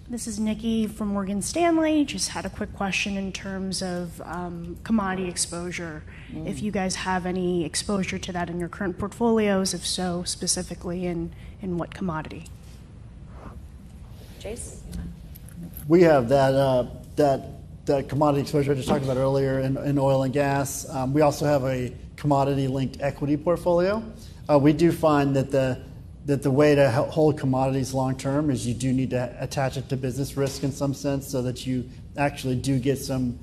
This is Nikki from Morgan Stanley. Just had a quick question in terms of commodity exposure. If you guys have any exposure to that in your current portfolios, if so, specifically in what commodity? Jace? We have that commodity exposure I just talked about earlier in oil and gas. We also have a commodity-linked equity portfolio. We do find that the way to hold commodities long-term is you do need to attach it to business risk in some sense so that you actually do get some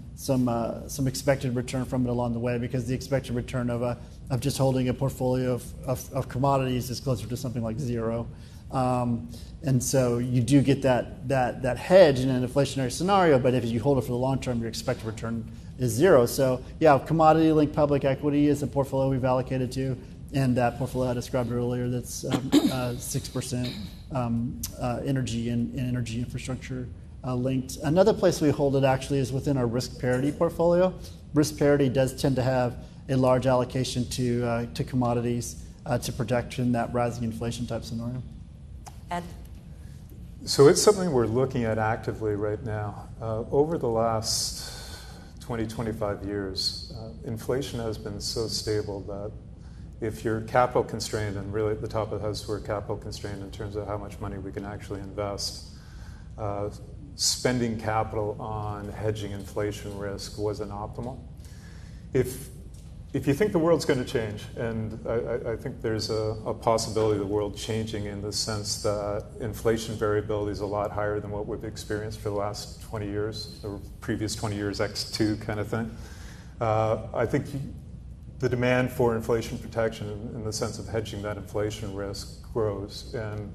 expected return from it along the way, because the expected return of just holding a portfolio of commodities is closer to something like zero. And so you do get that hedge in an inflationary scenario, but if you hold it for the long term, your expected return is zero. So yeah, commodity-linked public equity is a portfolio we've allocated to, and that portfolio I described earlier, that's 6% energy and energy infrastructure linked. Another place we hold it actually is within our risk parity portfolio. Risk parity does tend to have a large allocation to commodities to protect in that rising inflation type scenario. Ed? So it's something we're looking at actively right now. Over the last 20, 25 years, inflation has been so stable that if you're capital constrained, and really at the top of the house we're capital constrained in terms of how much money we can actually invest, spending capital on hedging inflation risk wasn't optimal. If you think the world's going to change, and I think there's a possibility of the world changing in the sense that inflation variability is a lot higher than what we've experienced for the last 20 years, or previous 20 years X2 kind of thing. I think the demand for inflation protection in the sense of hedging that inflation risk grows. And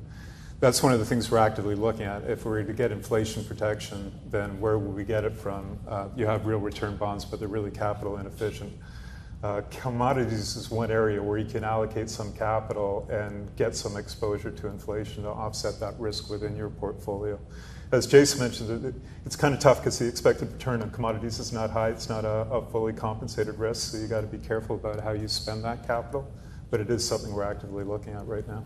that's one of the things we're actively looking at. If we were to get inflation protection, then where will we get it from? You have real return bonds, but they're really capital inefficient. Commodities is one area where you can allocate some capital and get some exposure to inflation to offset that risk within your portfolio. As Jason mentioned, it's kind of tough because the expected return on commodities is not high. It's not a fully compensated risk, so you got to be careful about how you spend that capital. But it is something we're actively looking at right now.